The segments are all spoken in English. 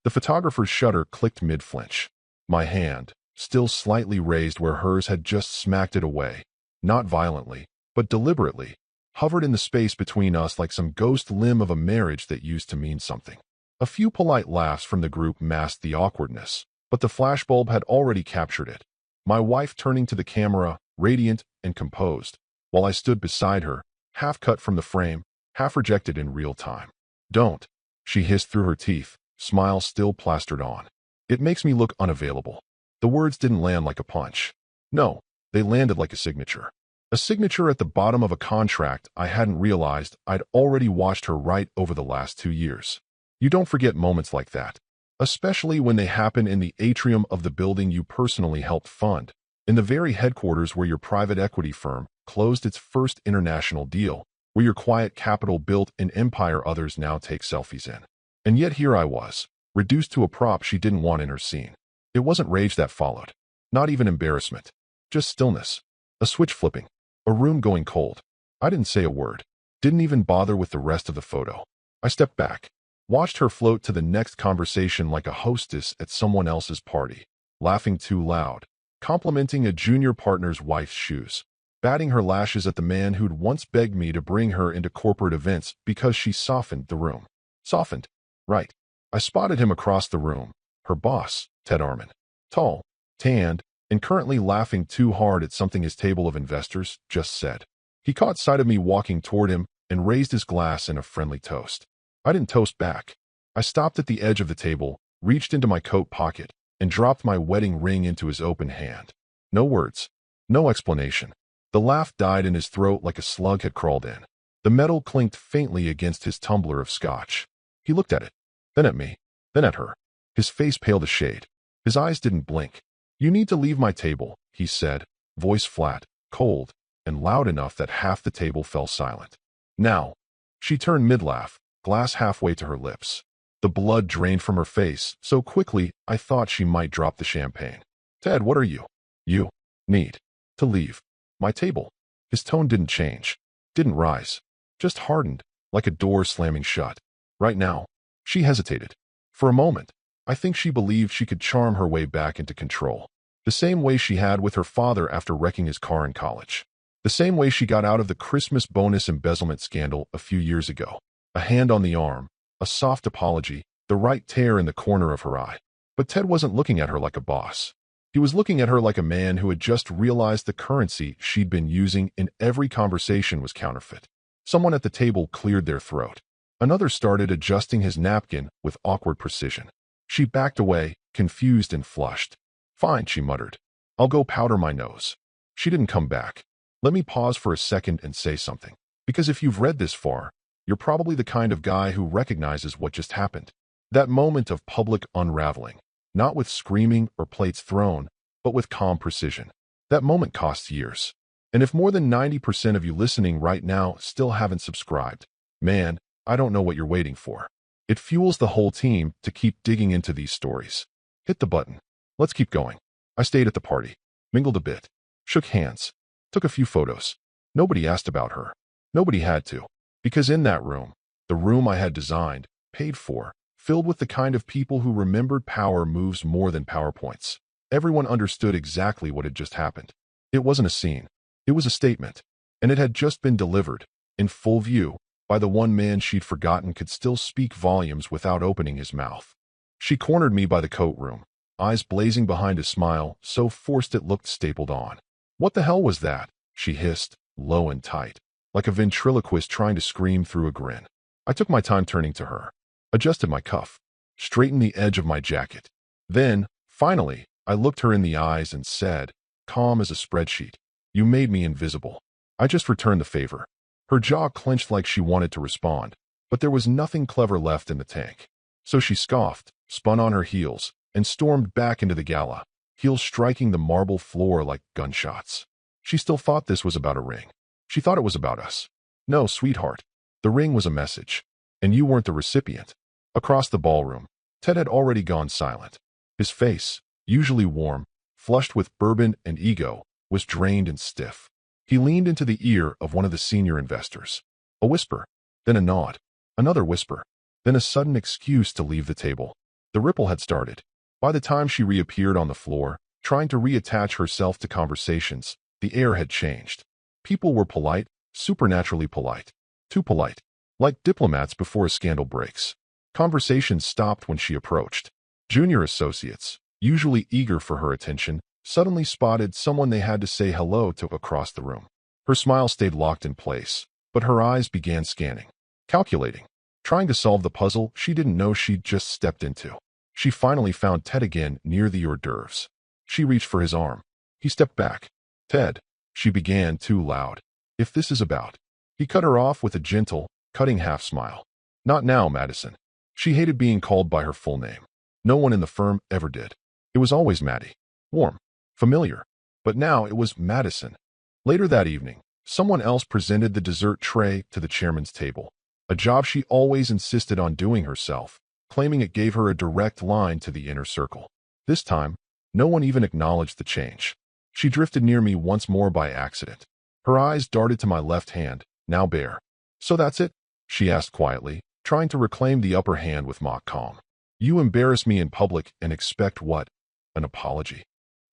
The photographer's shutter clicked mid-flinch. My hand, still slightly raised where hers had just smacked it away, not violently, but deliberately, hovered in the space between us like some ghost limb of a marriage that used to mean something. A few polite laughs from the group masked the awkwardness, but the flashbulb had already captured it. My wife turning to the camera, radiant and composed, while I stood beside her, half cut from the frame, half rejected in real time. "Don't," she hissed through her teeth, smile still plastered on. "It makes me look unavailable." The words didn't land like a punch. No, they landed like a signature. A signature at the bottom of a contract I hadn't realized I'd already watched her write over the last 2 years. You don't forget moments like that, especially when they happen in the atrium of the building you personally helped fund, in the very headquarters where your private equity firm closed its first international deal, where your quiet capital built an empire others now take selfies in. And yet here I was, reduced to a prop she didn't want in her scene. It wasn't rage that followed, not even embarrassment, just stillness, a switch flipping, a room going cold. I didn't say a word, didn't even bother with the rest of the photo. I stepped back, watched her float to the next conversation like a hostess at someone else's party, laughing too loud, complimenting a junior partner's wife's shoes, batting her lashes at the man who'd once begged me to bring her into corporate events because she softened the room. Softened, right. I spotted him across the room, her boss, Ted Armon. Tall, tanned, and currently laughing too hard at something his table of investors just said. He caught sight of me walking toward him and raised his glass in a friendly toast. I didn't toast back. I stopped at the edge of the table, reached into my coat pocket, and dropped my wedding ring into his open hand. No words, no explanation. The laugh died in his throat like a slug had crawled in. The metal clinked faintly against his tumbler of scotch. He looked at it, then at me, then at her. His face paled a shade. His eyes didn't blink. "You need to leave my table," he said, voice flat, cold, and loud enough that half the table fell silent. "Now." She turned mid-laugh, glass halfway to her lips. The blood drained from her face so quickly I thought she might drop the champagne. "Ted, what are you? You need to leave my table." His tone didn't change, didn't rise, just hardened, like a door slamming shut. Right now, she hesitated. For a moment, I think she believed she could charm her way back into control. The same way she had with her father after wrecking his car in college. The same way she got out of the Christmas bonus embezzlement scandal a few years ago. A hand on the arm, a soft apology, the right tear in the corner of her eye. But Ted wasn't looking at her like a boss. He was looking at her like a man who had just realized the currency she'd been using in every conversation was counterfeit. Someone at the table cleared their throat. Another started adjusting his napkin with awkward precision. She backed away, confused and flushed. "Fine," she muttered. "I'll go powder my nose." She didn't come back. Let me pause for a second and say something. Because if you've read this far, you're probably the kind of guy who recognizes what just happened. That moment of public unraveling, not with screaming or plates thrown, but with calm precision. That moment costs years. And if more than 90% of you listening right now still haven't subscribed, man, I don't know what you're waiting for. It fuels the whole team to keep digging into these stories. Hit the button. Let's keep going. I stayed at the party, mingled a bit, shook hands, took a few photos. Nobody asked about her. Nobody had to. Because in that room, the room I had designed, paid for, filled with the kind of people who remembered power moves more than PowerPoints, everyone understood exactly what had just happened. It wasn't a scene. It was a statement. And it had just been delivered, in full view, by the one man she'd forgotten could still speak volumes without opening his mouth. She cornered me by the coat room, eyes blazing behind a smile so forced it looked stapled on. "What the hell was that?" she hissed, low and tight, like a ventriloquist trying to scream through a grin. I took my time turning to her, adjusted my cuff, straightened the edge of my jacket. Then, finally, I looked her in the eyes and said, calm as a spreadsheet, "You made me invisible. I just returned the favor." Her jaw clenched like she wanted to respond, but there was nothing clever left in the tank. So she scoffed, spun on her heels, and stormed back into the gala, heels striking the marble floor like gunshots. She still thought this was about a ring. She thought it was about us. No, sweetheart. The ring was a message, and you weren't the recipient. Across the ballroom, Ted had already gone silent. His face, usually warm, flushed with bourbon and ego, was drained and stiff. He leaned into the ear of one of the senior investors. A whisper, then a nod, another whisper, then a sudden excuse to leave the table. The ripple had started. By the time she reappeared on the floor, trying to reattach herself to conversations, the air had changed. People were polite, supernaturally polite. Too polite. Like diplomats before a scandal breaks. Conversations stopped when she approached. Junior associates, usually eager for her attention, suddenly spotted someone they had to say hello to across the room. Her smile stayed locked in place, but her eyes began scanning, calculating, trying to solve the puzzle she didn't know she'd just stepped into. She finally found Ted again near the hors d'oeuvres. She reached for his arm. He stepped back. Ted, she began too loud. If this is about. He cut her off with a gentle, cutting half-smile. Not now, Madison. She hated being called by her full name. No one in the firm ever did. It was always Maddie. Warm. Familiar. But now it was Madison. Later that evening, someone else presented the dessert tray to the chairman's table. A job she always insisted on doing herself, claiming it gave her a direct line to the inner circle. This time, no one even acknowledged the change. She drifted near me once more by accident. Her eyes darted to my left hand, now bare. So that's it? She asked quietly, trying to reclaim the upper hand with mock calm. You embarrass me in public and expect what? An apology.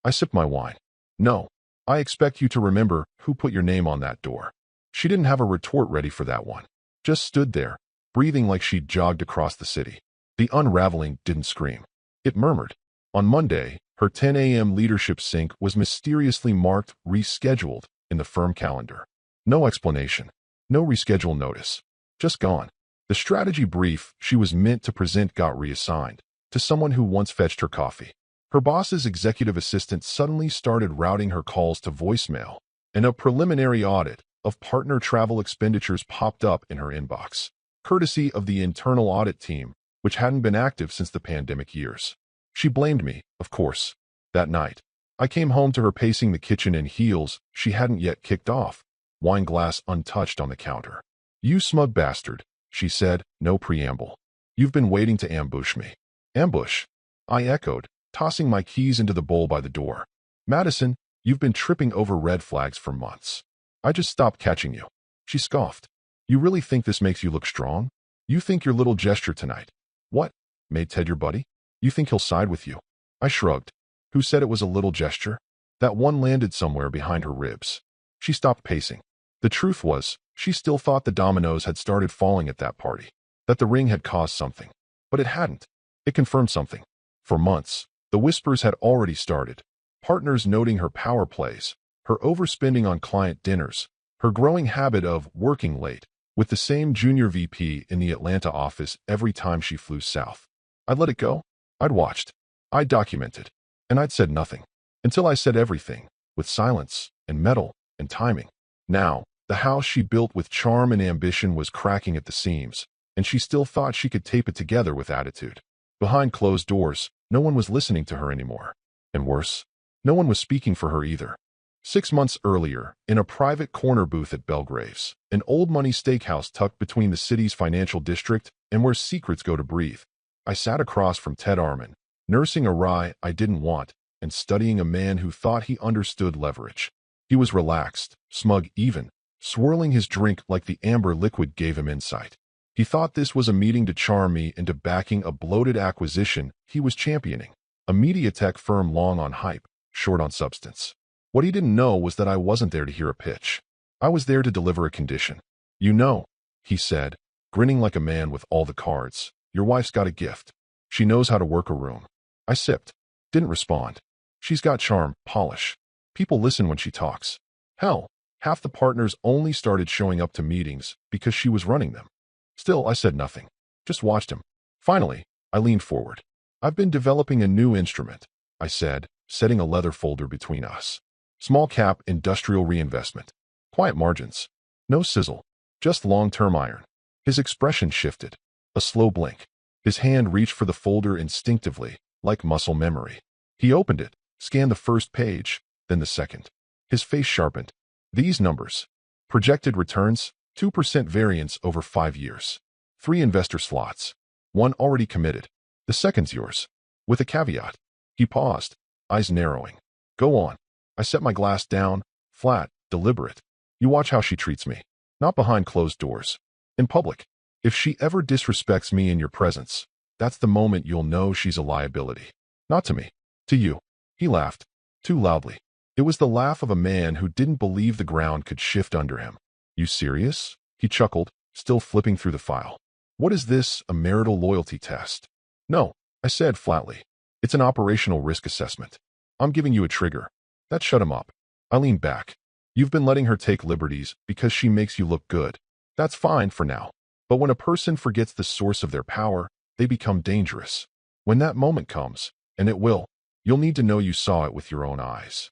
I sipped my wine. No, I expect you to remember who put your name on that door. She didn't have a retort ready for that one. Just stood there, breathing like she'd jogged across the city. The unraveling didn't scream. It murmured. On Monday, her 10 a.m. leadership sync was mysteriously marked rescheduled in the firm calendar. No explanation. No reschedule notice. Just gone. The strategy brief she was meant to present got reassigned to someone who once fetched her coffee. Her boss's executive assistant suddenly started routing her calls to voicemail, and a preliminary audit of partner travel expenditures popped up in her inbox, courtesy of the internal audit team, which hadn't been active since the pandemic years. She blamed me, of course. That night, I came home to her pacing the kitchen in heels she hadn't yet kicked off, wine glass untouched on the counter. You smug bastard, she said, no preamble. You've been waiting to ambush me. Ambush? I echoed, tossing my keys into the bowl by the door. Madison, you've been tripping over red flags for months. I just stopped catching you. She scoffed. You really think this makes you look strong? You think your little gesture tonight? What? Made Ted your buddy? You think he'll side with you? I shrugged. Who said it was a little gesture? That one landed somewhere behind her ribs. She stopped pacing. The truth was, she still thought the dominoes had started falling at that party, that the ring had caused something. But it hadn't. It confirmed something. For months, the whispers had already started. Partners noting her power plays, her overspending on client dinners, her growing habit of working late, with the same junior VP in the Atlanta office every time she flew south. I'd let it go. I'd watched. I'd documented. And I'd said nothing. Until I said everything, with silence, and metal, and timing. Now, the house she built with charm and ambition was cracking at the seams, and she still thought she could tape it together with attitude. Behind closed doors, no one was listening to her anymore. And worse, no one was speaking for her either. 6 months earlier, in a private corner booth at Belgrave's, an old-money steakhouse tucked between the city's financial district and where secrets go to breathe, I sat across from Ted Arman, nursing a rye I didn't want and studying a man who thought he understood leverage. He was relaxed, smug even, swirling his drink like the amber liquid gave him insight. He thought this was a meeting to charm me into backing a bloated acquisition he was championing, a media tech firm long on hype, short on substance. What he didn't know was that I wasn't there to hear a pitch. I was there to deliver a condition. You know, he said, grinning like a man with all the cards. Your wife's got a gift. She knows how to work a room. I sipped. Didn't respond. She's got charm, polish. People listen when she talks. Hell, half the partners only started showing up to meetings because she was running them. Still, I said nothing. Just watched him. Finally, I leaned forward. I've been developing a new instrument, I said, setting a leather folder between us. Small cap industrial reinvestment. Quiet margins. No sizzle. Just long-term iron. His expression shifted. A slow blink. His hand reached for the folder instinctively, like muscle memory. He opened it, scanned the first page, then the second. His face sharpened. These numbers. Projected returns, 2% variance over 5 years. 3 investor slots. 1 already committed. The second's yours. With a caveat. He paused, eyes narrowing. Go on. I set my glass down, flat, deliberate. You watch how she treats me. Not behind closed doors. In public. If she ever disrespects me in your presence, that's the moment you'll know she's a liability. Not to me. To you. He laughed. Too loudly. It was the laugh of a man who didn't believe the ground could shift under him. You serious? He chuckled, still flipping through the file. What is this, a marital loyalty test? No, I said flatly. It's an operational risk assessment. I'm giving you a trigger. That shut him up. I leaned back. You've been letting her take liberties because she makes you look good. That's fine for now. But when a person forgets the source of their power, they become dangerous. When that moment comes, and it will, you'll need to know you saw it with your own eyes.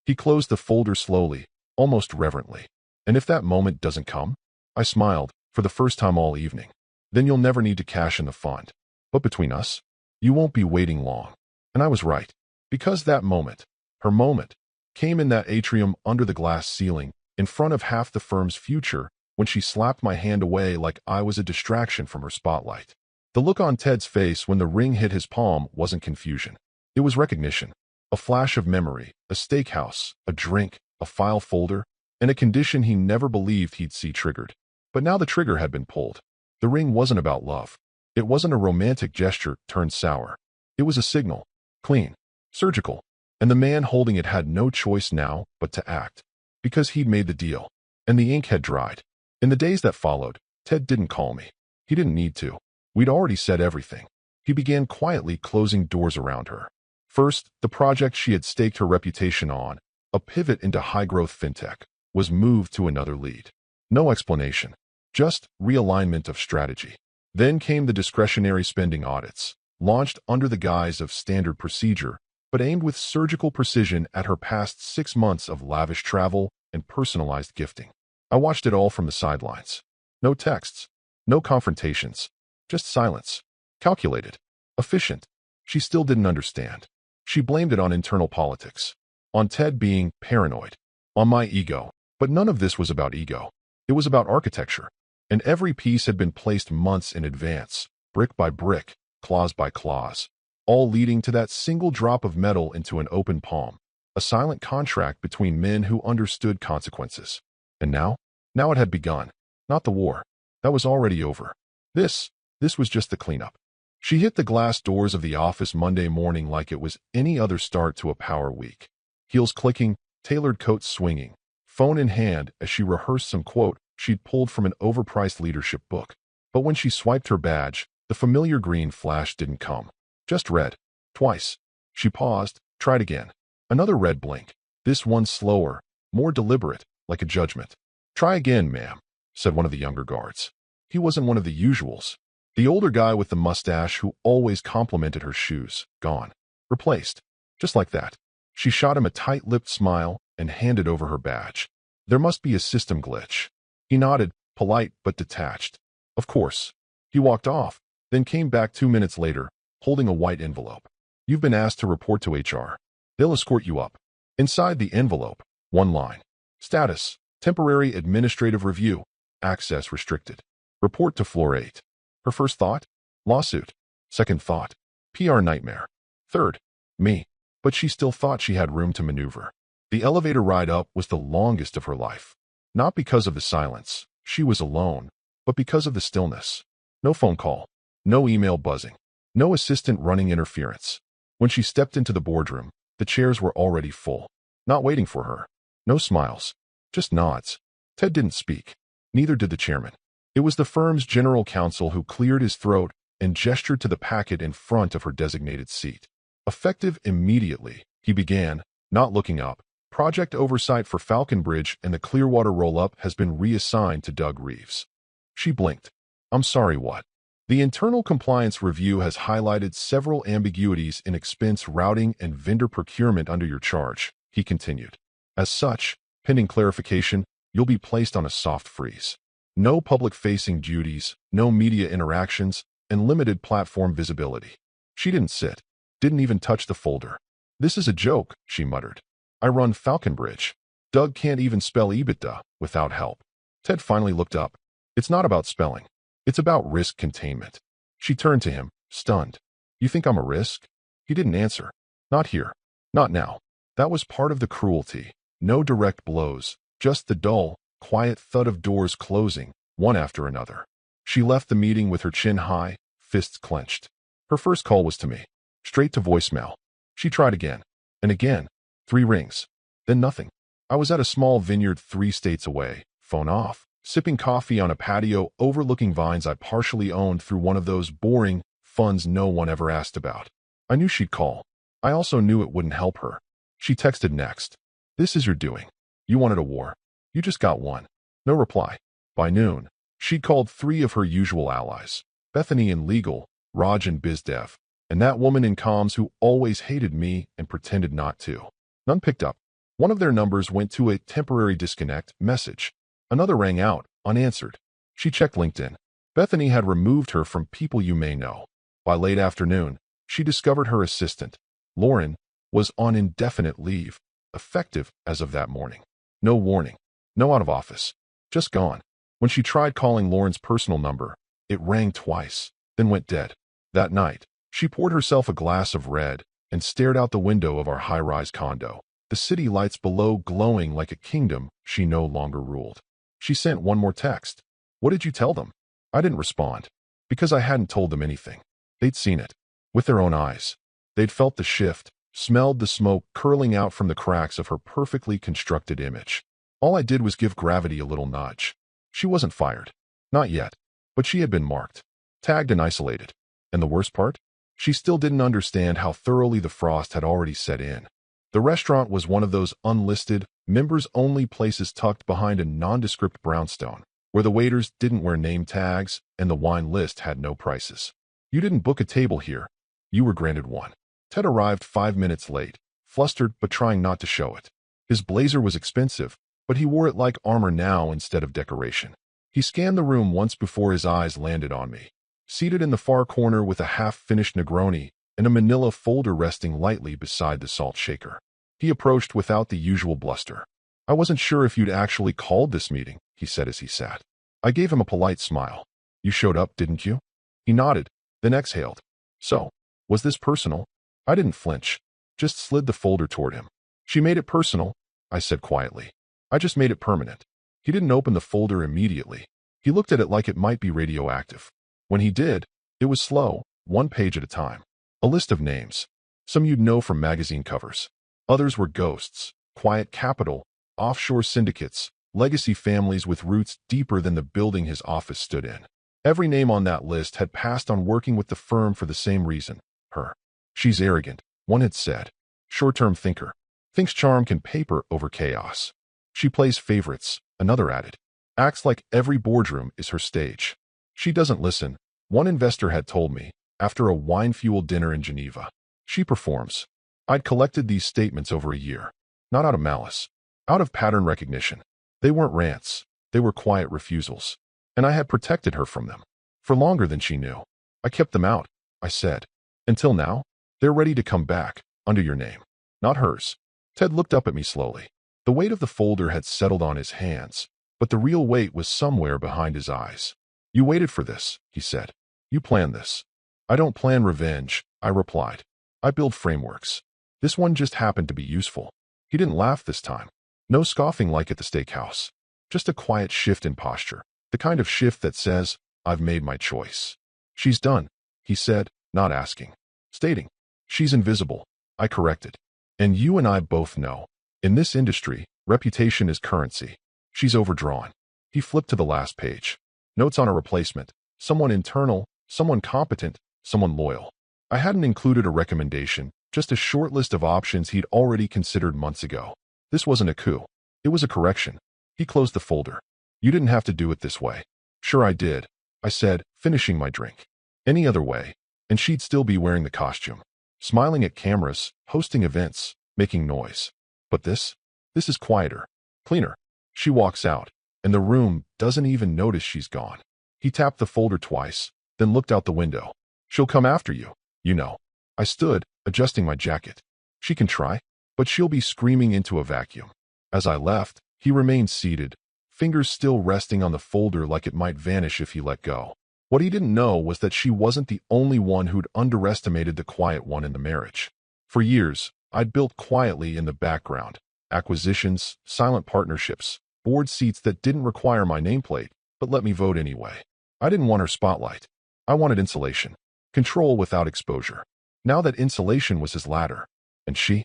He closed the folder slowly, almost reverently. And if that moment doesn't come? I smiled, for the first time all evening. Then you'll never need to cash in the fund. But between us, you won't be waiting long. And I was right. Because that moment, her moment, came in that atrium under the glass ceiling, in front of half the firm's future, when she slapped my hand away like I was a distraction from her spotlight. The look on Ted's face when the ring hit his palm wasn't confusion. It was recognition. A flash of memory, a steakhouse, a drink, a file folder, and a condition he never believed he'd see triggered. But now the trigger had been pulled. The ring wasn't about love. It wasn't a romantic gesture turned sour. It was a signal. Clean. Surgical. And the man holding it had no choice now but to act. Because he'd made the deal. And the ink had dried. In the days that followed, Ted didn't call me. He didn't need to. We'd already said everything. He began quietly closing doors around her. First, the project she had staked her reputation on, a pivot into high-growth fintech, was moved to another lead. No explanation. Just realignment of strategy. Then came the discretionary spending audits, launched under the guise of standard procedure, but aimed with surgical precision at her past 6 months of lavish travel and personalized gifting. I watched it all from the sidelines. No texts, no confrontations, just silence. Calculated. Efficient. She still didn't understand. She blamed it on internal politics. On Ted being paranoid. On my ego. But none of this was about ego. It was about architecture. And every piece had been placed months in advance, brick by brick, clause by clause, all leading to that single drop of metal into an open palm, a silent contract between men who understood consequences. And now it had begun. Not the war. That was already over. This was just the cleanup. She hit the glass doors of the office Monday morning like it was any other start to a power week. Heels clicking, tailored coat swinging, phone in hand as she rehearsed some quote she'd pulled from an overpriced leadership book. But when she swiped her badge, the familiar green flash didn't come. Just red. Twice. She paused, tried again. Another red blink. This one slower, more deliberate, like a judgment. Try again, ma'am, said one of the younger guards. He wasn't one of the usuals. The older guy with the mustache who always complimented her shoes, gone. Replaced. Just like that. She shot him a tight-lipped smile and handed over her badge. There must be a system glitch. He nodded, polite but detached. Of course. He walked off, then came back 2 minutes later, holding a white envelope. You've been asked to report to HR. They'll escort you up. Inside the envelope, one line. Status, temporary administrative review, access restricted. Report to floor 8. Her first thought? Lawsuit. Second thought? PR nightmare. Third? Me. But she still thought she had room to maneuver. The elevator ride up was the longest of her life. Not because of the silence. She was alone. But because of the stillness. No phone call. No email buzzing. No assistant running interference. When she stepped into the boardroom, the chairs were already full. Not waiting for her. No smiles. Just nods. Ted didn't speak. Neither did the chairman. It was the firm's general counsel who cleared his throat and gestured to the packet in front of her designated seat. Effective immediately, he began, not looking up. Project oversight for Falcon Bridge and the Clearwater roll-up has been reassigned to Doug Reeves. She blinked. I'm sorry, what? The internal compliance review has highlighted several ambiguities in expense routing and vendor procurement under your charge, he continued. As such, pending clarification, you'll be placed on a soft freeze. No public-facing duties, no media interactions, and limited platform visibility. She didn't sit. Didn't even touch the folder. This is a joke, she muttered. I run Falcon Bridge. Doug can't even spell EBITDA without help. Ted finally looked up. It's not about spelling. It's about risk containment. She turned to him, stunned. You think I'm a risk? He didn't answer. Not here. Not now. That was part of the cruelty. No direct blows, just the dull, quiet thud of doors closing, one after another. She left the meeting with her chin high, fists clenched. Her first call was to me. Straight to voicemail. She tried again. And again. 3 rings. Then nothing. I was at a small vineyard 3 states away. Phone off. Sipping coffee on a patio overlooking vines I partially owned through one of those boring funds no one ever asked about. I knew she'd call. I also knew it wouldn't help her. She texted next. This is your doing. You wanted a war. You just got one. No reply. By noon, she'd called 3 of her usual allies. Bethany in legal, Raj in bizdev, and that woman in comms who always hated me and pretended not to. None picked up. One of their numbers went to a temporary disconnect message. Another rang out, unanswered. She checked LinkedIn. Bethany had removed her from people you may know. By late afternoon, she discovered her assistant, Lauren, was on indefinite leave, effective as of that morning. No warning. No out of office. Just gone. When she tried calling Lauren's personal number, it rang twice, then went dead. That night, she poured herself a glass of red and stared out the window of our high-rise condo, the city lights below glowing like a kingdom she no longer ruled. She sent one more text. What did you tell them? I didn't respond, because I hadn't told them anything. They'd seen it, with their own eyes. They'd felt the shift, smelled the smoke curling out from the cracks of her perfectly constructed image. All I did was give gravity a little nudge. She wasn't fired. Not yet. But she had been marked, tagged and isolated. And the worst part? She still didn't understand how thoroughly the frost had already set in. The restaurant was one of those unlisted, members-only places tucked behind a nondescript brownstone, where the waiters didn't wear name tags and the wine list had no prices. You didn't book a table here. You were granted one. Ted arrived 5 minutes late, flustered but trying not to show it. His blazer was expensive, but he wore it like armor now instead of decoration. He scanned the room once before his eyes landed on me, seated in the far corner with a half-finished Negroni and a manila folder resting lightly beside the salt shaker. He approached without the usual bluster. I wasn't sure if you'd actually called this meeting, he said as he sat. I gave him a polite smile. You showed up, didn't you? He nodded, then exhaled. So, was this personal? I didn't flinch, just slid the folder toward him. She made it personal, I said quietly. I just made it permanent. He didn't open the folder immediately. He looked at it like it might be radioactive. When he did, it was slow, 1 page at a time. A list of names. Some you'd know from magazine covers. Others were ghosts, quiet capital, offshore syndicates, legacy families with roots deeper than the building his office stood in. Every name on that list had passed on working with the firm for the same reason. Her. She's arrogant, one had said. Short-term thinker. Thinks charm can paper over chaos. She plays favorites, another added. Acts like every boardroom is her stage. She doesn't listen, one investor had told me, after a wine-fueled dinner in Geneva. She performs. I'd collected these statements over a year. Not out of malice. Out of pattern recognition. They weren't rants. They were quiet refusals. And I had protected her from them. For longer than she knew. I kept them out, I said. Until now, they're ready to come back, under your name. Not hers. Ted looked up at me slowly. The weight of the folder had settled on his hands, but the real weight was somewhere behind his eyes. You waited for this, he said. You planned this. I don't plan revenge, I replied. I build frameworks. This one just happened to be useful. He didn't laugh this time. No scoffing like at the steakhouse. Just a quiet shift in posture. The kind of shift that says, I've made my choice. She's done, he said, not asking. Stating, she's invisible. I corrected. And you and I both know. In this industry, reputation is currency. She's overdrawn. He flipped to the last page. Notes on a replacement. Someone internal, someone competent, someone loyal. I hadn't included a recommendation, just a short list of options he'd already considered months ago. This wasn't a coup. It was a correction. He closed the folder. You didn't have to do it this way. Sure I did, I said, finishing my drink. Any other way, and she'd still be wearing the costume. Smiling at cameras, hosting events, making noise. But this is quieter, cleaner. She walks out, and the room doesn't even notice she's gone. He tapped the folder twice, then looked out the window. She'll come after you, you know. I stood, adjusting my jacket. She can try, but she'll be screaming into a vacuum. As I left, he remained seated, fingers still resting on the folder like it might vanish if he let go. What he didn't know was that she wasn't the only one who'd underestimated the quiet one in the marriage. For years, I'd built quietly in the background. Acquisitions, silent partnerships, board seats that didn't require my nameplate, but let me vote anyway. I didn't want her spotlight. I wanted insulation. control without exposure. Now that insulation was his ladder. And she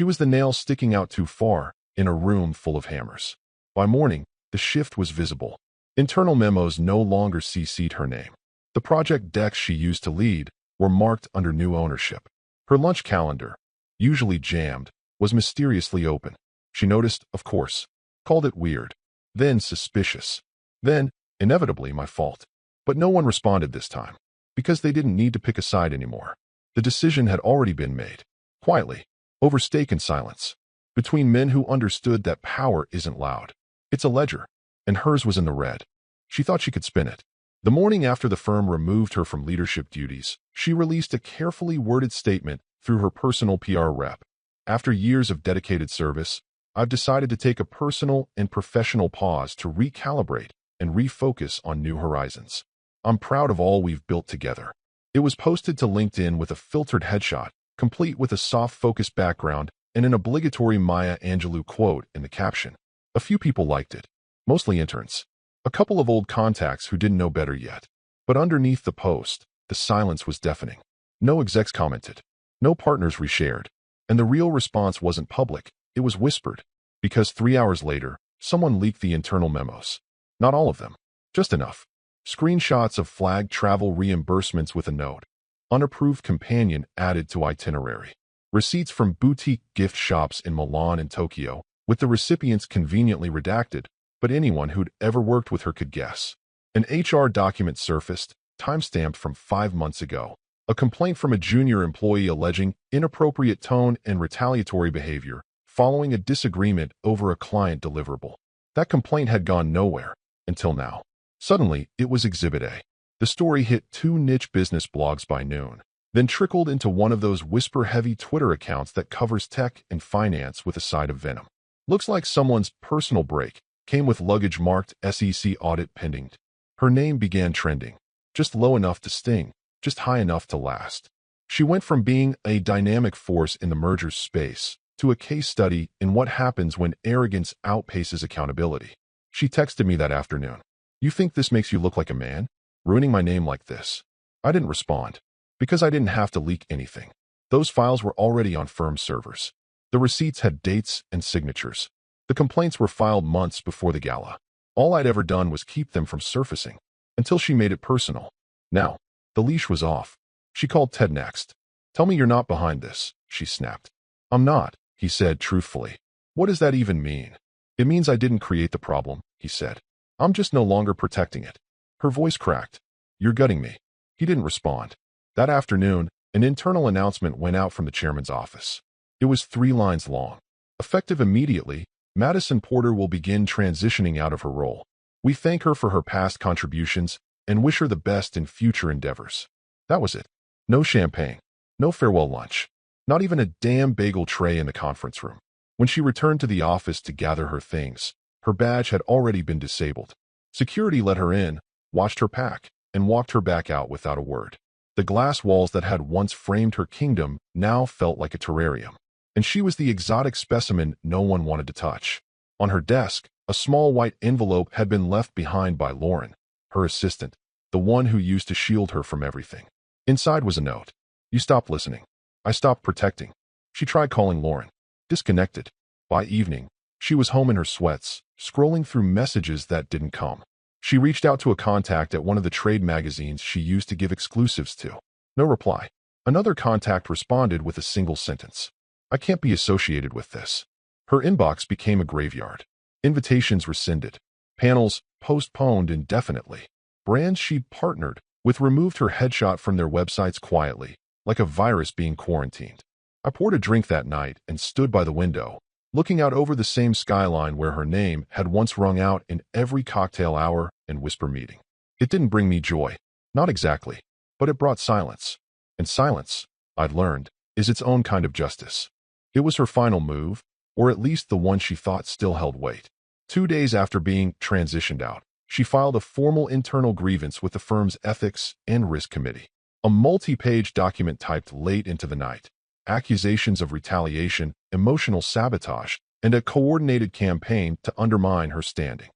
was the nail sticking out too far in a room full of hammers. By morning, the shift was visible. Internal memos no longer CC'd her name. The project decks she used to lead were marked under new ownership. Her lunch calendar, usually jammed, was mysteriously open. She noticed, of course, called it weird, then suspicious, then, inevitably, my fault. But no one responded this time, because they didn't need to pick a side anymore. The decision had already been made, quietly, over steak and silence, between men who understood that power isn't loud. It's a ledger, and hers was in the red. She thought she could spin it. The morning after the firm removed her from leadership duties, she released a carefully worded statement through her personal PR rep. After years of dedicated service, I've decided to take a personal and professional pause to recalibrate and refocus on new horizons. I'm proud of all we've built together. It was posted to LinkedIn with a filtered headshot, complete with a soft-focus background and an obligatory Maya Angelou quote in the caption. A few people liked it, mostly interns. A couple of old contacts who didn't know better yet. But underneath the post, the silence was deafening. No execs commented. No partners reshared. And the real response wasn't public, it was whispered. Because 3 hours later, someone leaked the internal memos. Not all of them. Just enough. Screenshots of flagged travel reimbursements with a note. Unapproved companion added to itinerary. Receipts from boutique gift shops in Milan and Tokyo, with the recipients conveniently redacted, but anyone who'd ever worked with her could guess. An HR document surfaced, timestamped from 5 months ago. A complaint from a junior employee alleging inappropriate tone and retaliatory behavior following a disagreement over a client deliverable. That complaint had gone nowhere, until now. Suddenly, it was Exhibit A. The story hit 2 niche business blogs by noon, then trickled into one of those whisper-heavy Twitter accounts that covers tech and finance with a side of venom. Looks like someone's personal break came with luggage marked SEC audit pending. Her name began trending, just low enough to sting, just high enough to last. She went from being a dynamic force in the merger's space to a case study in what happens when arrogance outpaces accountability. She texted me that afternoon. You think this makes you look like a man? Ruining my name like this? I didn't respond, because I didn't have to leak anything. Those files were already on firm servers. The receipts had dates and signatures. The complaints were filed months before the gala. All I'd ever done was keep them from surfacing, until she made it personal. Now, the leash was off. She called Ted next. Tell me you're not behind this, she snapped. I'm not, he said truthfully. What does that even mean? It means I didn't create the problem, he said. I'm just no longer protecting it. Her voice cracked. You're gutting me. He didn't respond. That afternoon, an internal announcement went out from the chairman's office. It was 3 lines long. Effective immediately, Madison Porter will begin transitioning out of her role. We thank her for her past contributions and wish her the best in future endeavors. That was it. No champagne. No farewell lunch. Not even a damn bagel tray in the conference room. When she returned to the office to gather her things, her badge had already been disabled. Security let her in, watched her pack, and walked her back out without a word. The glass walls that had once framed her kingdom now felt like a terrarium. And she was the exotic specimen no one wanted to touch. On her desk, a small white envelope had been left behind by Lauren, her assistant, the one who used to shield her from everything. Inside was a note. You stopped listening. I stopped protecting. She tried calling Lauren. Disconnected. By evening, she was home in her sweats, scrolling through messages that didn't come. She reached out to a contact at one of the trade magazines she used to give exclusives to. No reply. Another contact responded with a single sentence. I can't be associated with this. Her inbox became a graveyard. Invitations rescinded. Panels postponed indefinitely. Brands she partnered with removed her headshot from their websites quietly, like a virus being quarantined. I poured a drink that night and stood by the window, looking out over the same skyline where her name had once rung out in every cocktail hour and whisper meeting. It didn't bring me joy. Not exactly. But it brought silence. And silence, I'd learned, is its own kind of justice. It was her final move, or at least the one she thought still held weight. 2 days after being transitioned out, she filed a formal internal grievance with the firm's Ethics and Risk Committee. A multi-page document typed late into the night. Accusations of retaliation, emotional sabotage, and a coordinated campaign to undermine her standing.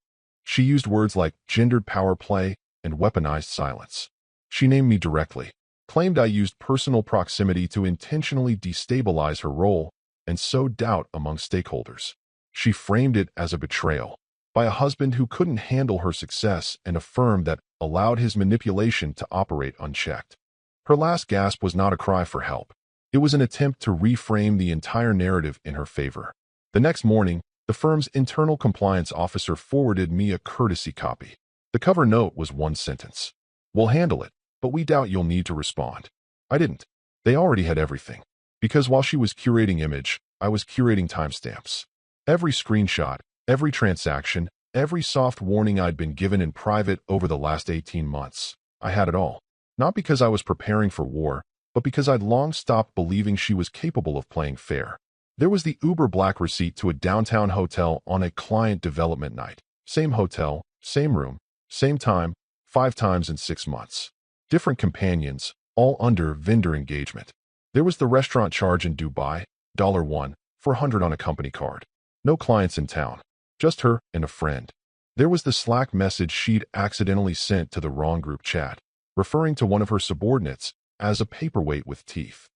She used words like gendered power play and weaponized silence. She named me directly. claimed I used personal proximity to intentionally destabilize her role and sow doubt among stakeholders. She framed it as a betrayal by a husband who couldn't handle her success and a firm that allowed his manipulation to operate unchecked. Her last gasp was not a cry for help. It was an attempt to reframe the entire narrative in her favor. The next morning, the firm's internal compliance officer forwarded me a courtesy copy. The cover note was one sentence. "We'll handle it, but we doubt you'll need to respond." I didn't. They already had everything. Because while she was curating image, I was curating timestamps. Every screenshot, every transaction, every soft warning I'd been given in private over the last 18 months. I had it all. Not because I was preparing for war, but because I'd long stopped believing she was capable of playing fair. There was the Uber Black receipt to a downtown hotel on a client development night. Same hotel, same room, same time, 5 times in 6 months. Different companions, all under vendor engagement. There was the restaurant charge in Dubai, $1, 400 on a company card. No clients in town, just her and a friend. There was the Slack message she'd accidentally sent to the wrong group chat, referring to one of her subordinates as a paperweight with teeth.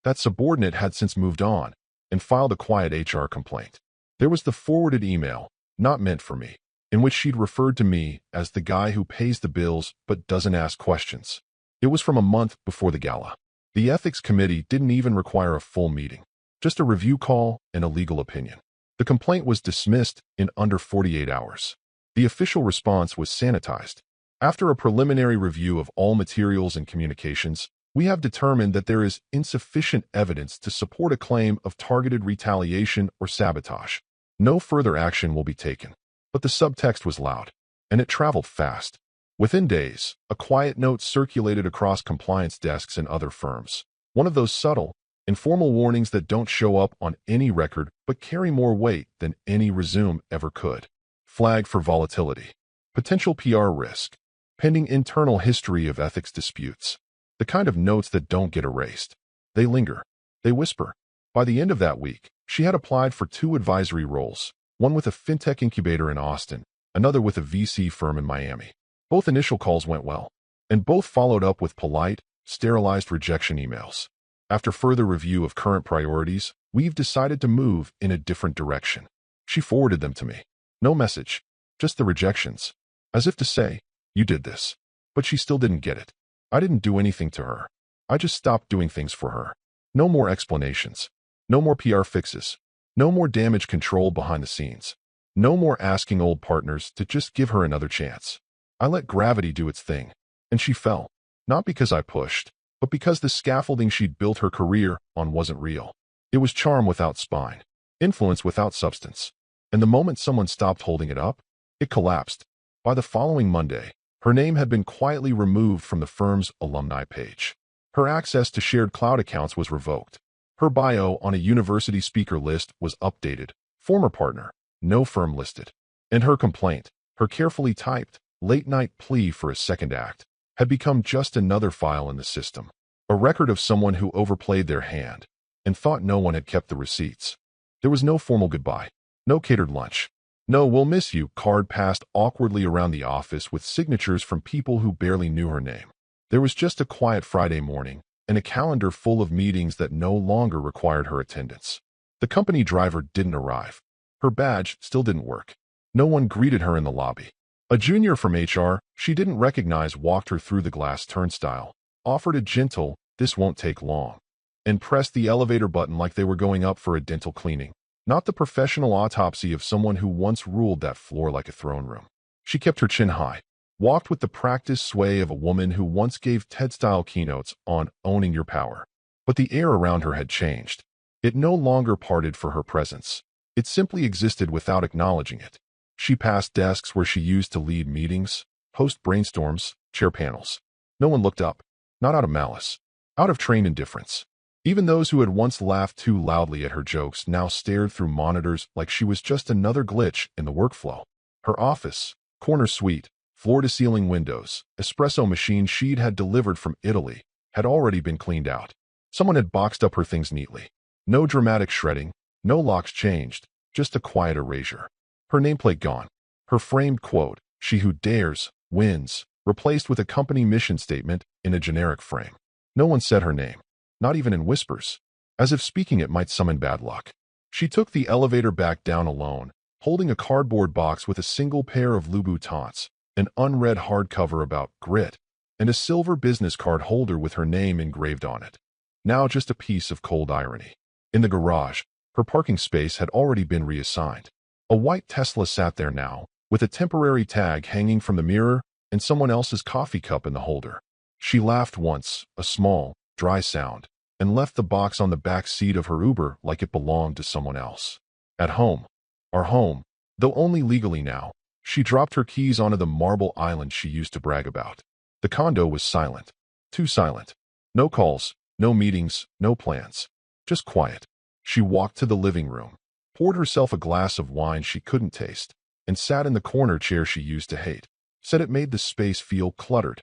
That subordinate had since moved on and filed a quiet HR complaint. There was the forwarded email, not meant for me, in which she'd referred to me as the guy who pays the bills but doesn't ask questions. It was from a month before the gala. The ethics committee didn't even require a full meeting, just a review call and a legal opinion. The complaint was dismissed in under 48 hours. The official response was sanitized. After a preliminary review of all materials and communications, we have determined that there is insufficient evidence to support a claim of targeted retaliation or sabotage. No further action will be taken. But the subtext was loud, and it traveled fast. Within days, a quiet note circulated across compliance desks in other firms. One of those subtle, informal warnings that don't show up on any record but carry more weight than any resume ever could. Flag for volatility. Potential PR risk. Pending internal history of ethics disputes. The kind of notes that don't get erased. They linger. They whisper. By the end of that week, she had applied for 2 advisory roles, one with a fintech incubator in Austin, another with a VC firm in Miami. Both initial calls went well, and both followed up with polite, sterilized rejection emails. After further review of current priorities, we've decided to move in a different direction. She forwarded them to me. No message, just the rejections. As if to say, you did this. But she still didn't get it. I didn't do anything to her. I just stopped doing things for her. No more explanations. No more PR fixes. No more damage control behind the scenes. No more asking old partners to just give her another chance. I let gravity do its thing, and she fell. Not because I pushed, but because the scaffolding she'd built her career on wasn't real. It was charm without spine, influence without substance. And the moment someone stopped holding it up, it collapsed. By the following Monday, her name had been quietly removed from the firm's alumni page. Her access to shared cloud accounts was revoked. Her bio on a university speaker list was updated. Former partner, no firm listed. And her complaint, her carefully typed, late-night plea for a second act, had become just another file in the system. A record of someone who overplayed their hand and thought no one had kept the receipts. There was no formal goodbye, no catered lunch. No "we'll miss you" card passed awkwardly around the office with signatures from people who barely knew her name. There was just a quiet Friday morning and a calendar full of meetings that no longer required her attendance. The company driver didn't arrive. Her badge still didn't work. No one greeted her in the lobby. A junior from HR she didn't recognize walked her through the glass turnstile, offered a gentle, "this won't take long," and pressed the elevator button like they were going up for a dental cleaning, not the professional autopsy of someone who once ruled that floor like a throne room. She kept her chin high, walked with the practiced sway of a woman who once gave TED-style keynotes on owning your power. But the air around her had changed. It no longer parted for her presence. It simply existed without acknowledging it. She passed desks where she used to lead meetings, host brainstorms, chair panels. No one looked up, not out of malice, out of trained indifference. Even those who had once laughed too loudly at her jokes now stared through monitors like she was just another glitch in the workflow. Her office, corner suite, floor-to-ceiling windows, espresso machine she'd had delivered from Italy, had already been cleaned out. Someone had boxed up her things neatly. No dramatic shredding, no locks changed, just a quiet erasure. Her nameplate gone. Her framed quote, "She who dares, wins," replaced with a company mission statement in a generic frame. No one said her name, not even in whispers, as if speaking it might summon bad luck. She took the elevator back down alone, holding a cardboard box with a single pair of Louboutins, an unread hardcover about grit, and a silver business card holder with her name engraved on it. Now just a piece of cold irony. In the garage, her parking space had already been reassigned. A white Tesla sat there now, with a temporary tag hanging from the mirror and someone else's coffee cup in the holder. She laughed once, a small, dry sound, and left the box on the back seat of her Uber like it belonged to someone else. At home, our home, though only legally now, she dropped her keys onto the marble island she used to brag about. The condo was silent. Too silent. No calls, no meetings, no plans. Just quiet. She walked to the living room, poured herself a glass of wine she couldn't taste, and sat in the corner chair she used to hate. Said it made the space feel cluttered.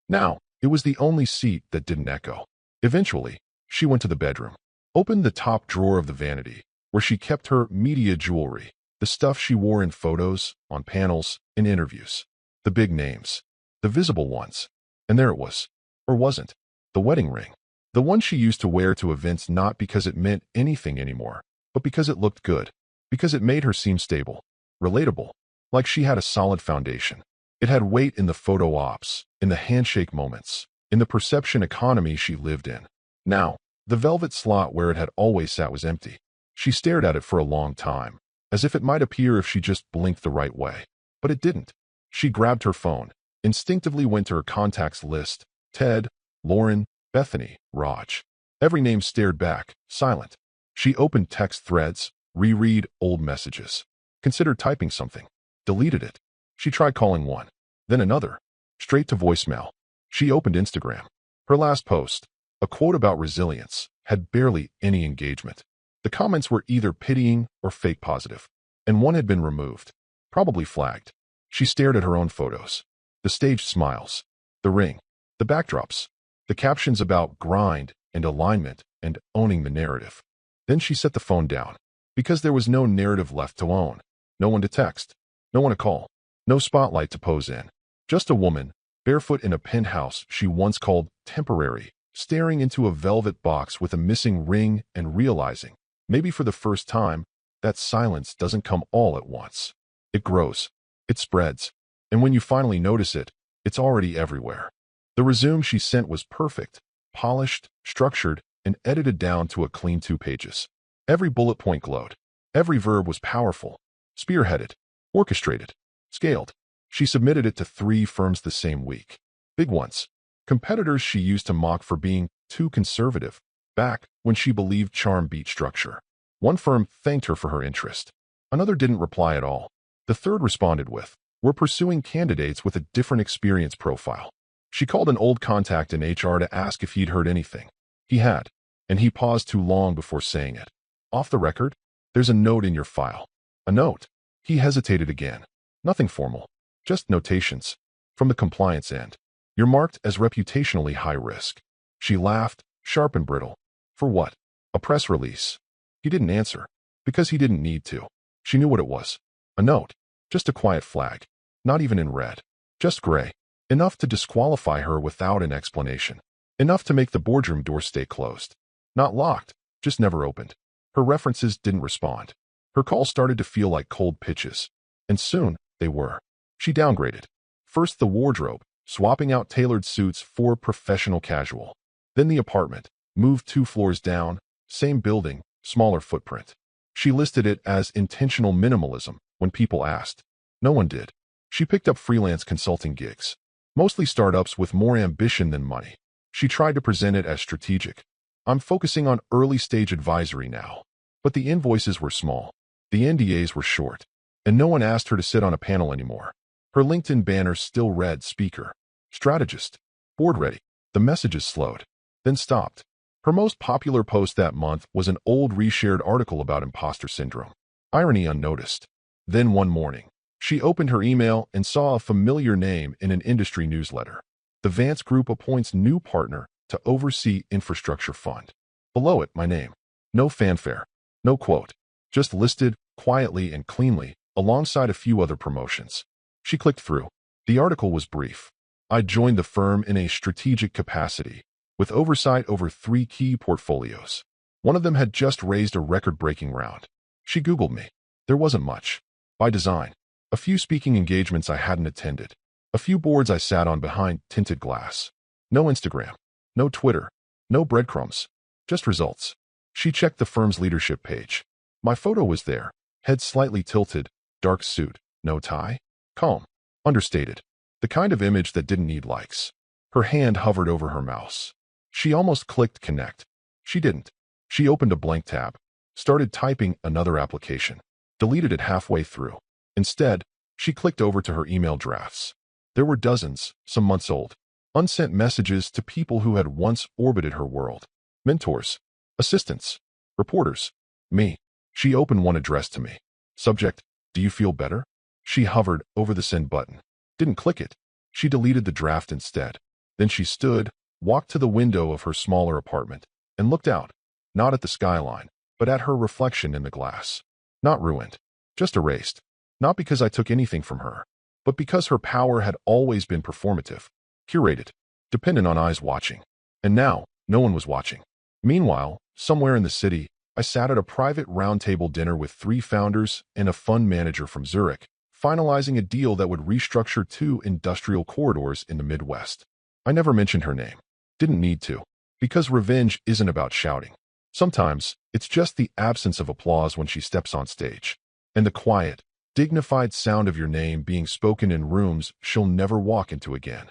Now, it was the only seat that didn't echo. Eventually, she went to the bedroom, opened the top drawer of the vanity, where she kept her media jewelry, the stuff she wore in photos, on panels, in interviews. The big names. The visible ones. And there it was. Or wasn't. The wedding ring. The one she used to wear to events not because it meant anything anymore, but because it looked good. Because it made her seem stable. Relatable. Like she had a solid foundation. It had weight in the photo ops, in the handshake moments, in the perception economy she lived in. Now, the velvet slot where it had always sat was empty. She stared at it for a long time, as if it might appear if she just blinked the right way. But it didn't. She grabbed her phone, instinctively went to her contacts list. Ted, Lauren, Bethany, Raj. Every name stared back, silent. She opened text threads, reread old messages. Considered typing something. Deleted it. She tried calling one, then another. Straight to voicemail. She opened Instagram. Her last post, a quote about resilience, had barely any engagement. The comments were either pitying or fake positive, and one had been removed, probably flagged. She stared at her own photos. The staged smiles, the ring, the backdrops, the captions about grind and alignment and owning the narrative. Then she set the phone down, because there was no narrative left to own, no one to text, no one to call, no spotlight to pose in. Just a woman, barefoot in a penthouse she once called temporary, staring into a velvet box with a missing ring and realizing, maybe for the first time, that silence doesn't come all at once. It grows. It spreads. And when you finally notice it, it's already everywhere. The resume she sent was perfect, polished, structured, and edited down to a clean 2 pages. Every bullet point glowed. Every verb was powerful, spearheaded, orchestrated, scaled. She submitted it to 3 firms the same week. Big ones. Competitors she used to mock for being too conservative, back when she believed charm beat structure. One firm thanked her for her interest. Another didn't reply at all. The third responded with, "We're pursuing candidates with a different experience profile." She called an old contact in HR to ask if he'd heard anything. He had, and he paused too long before saying it. "Off the record, there's a note in your file." A note. He hesitated again. Nothing formal. Just notations. From the compliance end. "You're marked as reputationally high risk." She laughed, sharp and brittle. "For what? A press release?" He didn't answer. Because he didn't need to. She knew what it was. A note. Just a quiet flag. Not even in red. Just gray. Enough to disqualify her without an explanation. Enough to make the boardroom door stay closed. Not locked, just never opened. Her references didn't respond. Her calls started to feel like cold pitches. And soon, they were. She downgraded. First the wardrobe, swapping out tailored suits for professional casual. Then the apartment, moved 2 floors down, same building, smaller footprint. She listed it as intentional minimalism when people asked. No one did. She picked up freelance consulting gigs. Mostly startups with more ambition than money. She tried to present it as strategic. "I'm focusing on early-stage advisory now." But the invoices were small. The NDAs were short. And no one asked her to sit on a panel anymore. Her LinkedIn banner still read speaker, strategist, board ready. The messages slowed, then stopped. Her most popular post that month was an old reshared article about imposter syndrome. Irony unnoticed. Then one morning, she opened her email and saw a familiar name in an industry newsletter. The Vance Group appoints new partner to oversee infrastructure fund. Below it, my name. No fanfare. No quote. Just listed, quietly and cleanly, alongside a few other promotions. She clicked through. The article was brief. "I joined the firm in a strategic capacity. with oversight over 3 key portfolios. One of them had just raised a record-breaking round. She Googled me. There wasn't much. By design. A few speaking engagements I hadn't attended. A few boards I sat on behind tinted glass. No Instagram. No Twitter. No breadcrumbs. Just results. She checked the firm's leadership page. My photo was there. Head slightly tilted. Dark suit. No tie. Calm. Understated. The kind of image that didn't need likes. Her hand hovered over her mouse. She almost clicked connect. She didn't. She opened a blank tab. Started typing another application. Deleted it halfway through. Instead, she clicked over to her email drafts. There were dozens, some months old. Unsent messages to people who had once orbited her world. Mentors. Assistants. Reporters. Me. She opened one addressed to me. Subject, do you feel better? She hovered over the send button. Didn't click it. She deleted the draft instead. Then she stood, walked to the window of her smaller apartment, and looked out. Not at the skyline, but at her reflection in the glass. Not ruined. Just erased. Not because I took anything from her, but because her power had always been performative, curated, dependent on eyes watching. And now, no one was watching. Meanwhile, somewhere in the city, I sat at a private roundtable dinner with 3 founders and a fund manager from Zurich, finalizing a deal that would restructure 2 industrial corridors in the Midwest. I never mentioned her name. Didn't need to. Because revenge isn't about shouting. Sometimes, it's just the absence of applause when she steps on stage. And the quiet, dignified sound of your name being spoken in rooms she'll never walk into again.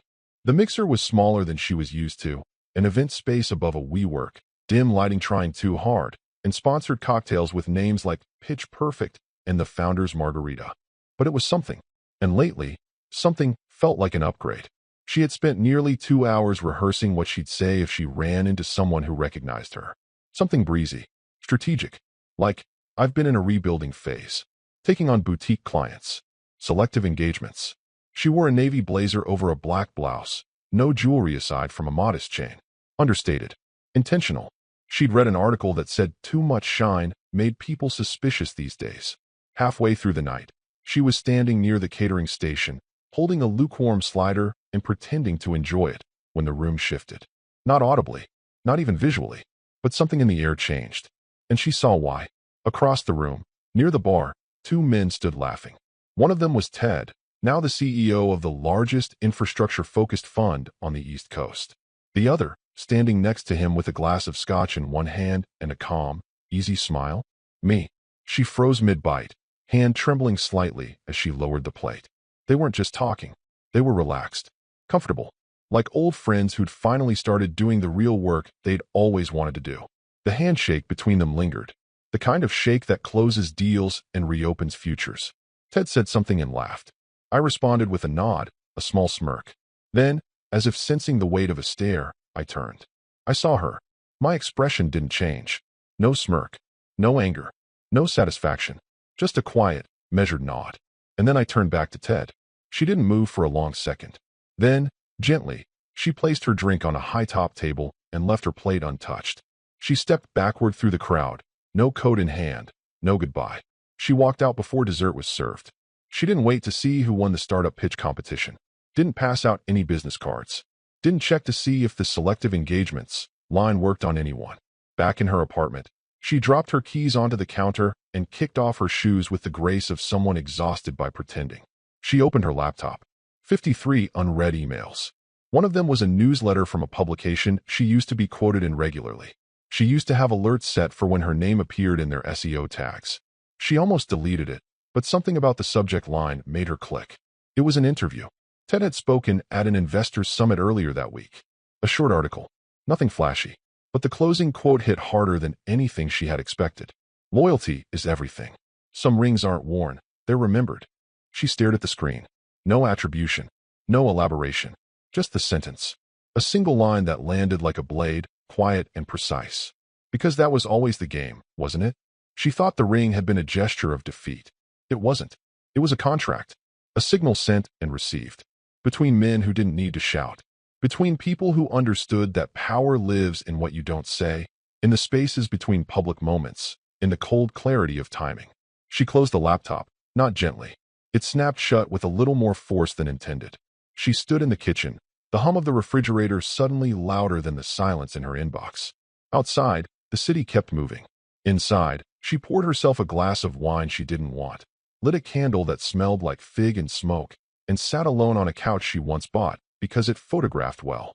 The mixer was smaller than she was used to, an event space above a WeWork, dim lighting trying too hard, and sponsored cocktails with names like Pitch Perfect and the Founder's Margarita. But it was something. And lately, something felt like an upgrade. She had spent nearly 2 hours rehearsing what she'd say if she ran into someone who recognized her. Something breezy, strategic, like, I've been in a rebuilding phase, taking on boutique clients, selective engagements. She wore a navy blazer over a black blouse, no jewelry aside from a modest chain. Understated. Intentional. She'd read an article that said too much shine made people suspicious these days. Halfway through the night, she was standing near the catering station, holding a lukewarm slider and pretending to enjoy it when the room shifted. Not audibly, not even visually, but something in the air changed. And she saw why. Across the room, near the bar, 2 men stood laughing. One of them was Ted, now the CEO of the largest infrastructure-focused fund on the East Coast. The other, standing next to him with a glass of scotch in one hand and a calm, easy smile. Me. She froze mid-bite, hand trembling slightly as she lowered the plate. They weren't just talking. They were relaxed, comfortable, like old friends who'd finally started doing the real work they'd always wanted to do. The handshake between them lingered, the kind of shake that closes deals and reopens futures. Ted said something and laughed. I responded with a nod, a small smirk. Then, as if sensing the weight of a stare, I turned. I saw her. My expression didn't change. No smirk, no anger, no satisfaction, just a quiet, measured nod. And then I turned back to Ted. She didn't move for a long second. Then, gently, she placed her drink on a high-top table and left her plate untouched. She stepped backward through the crowd, no coat in hand, no goodbye. She walked out before dessert was served. She didn't wait to see who won the startup pitch competition. Didn't pass out any business cards. Didn't check to see if the selective engagements line worked on anyone. Back in her apartment, she dropped her keys onto the counter and kicked off her shoes with the grace of someone exhausted by pretending. She opened her laptop. 53 unread emails. One of them was a newsletter from a publication she used to be quoted in regularly. She used to have alerts set for when her name appeared in their SEO tags. She almost deleted it, but something about the subject line made her click. It was an interview. Ted had spoken at an investors summit earlier that week. A short article. Nothing flashy. But the closing quote hit harder than anything she had expected. Loyalty is everything. Some rings aren't worn, they're remembered. She stared at the screen. No attribution. No elaboration. Just the sentence. A single line that landed like a blade, quiet and precise. Because that was always the game, wasn't it? She thought the ring had been a gesture of defeat. It wasn't. It was a contract. A signal sent and received. Between men who didn't need to shout. Between people who understood that power lives in what you don't say, in the spaces between public moments, in the cold clarity of timing. She closed the laptop, not gently. It snapped shut with a little more force than intended. She stood in the kitchen, The hum of the refrigerator suddenly louder than the silence in her inbox. Outside, the city kept moving. Inside, she poured herself a glass of wine she didn't want, lit a candle that smelled like fig and smoke, and sat alone on a couch she once bought because it photographed well.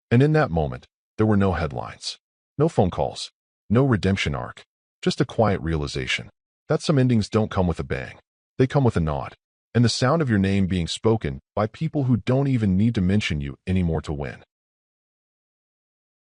And in that moment, there were no headlines, no phone calls, no redemption arc, just a quiet realization that some endings don't come with a bang. They come with a nod, and the sound of your name being spoken by people who don't even need to mention you anymore to win.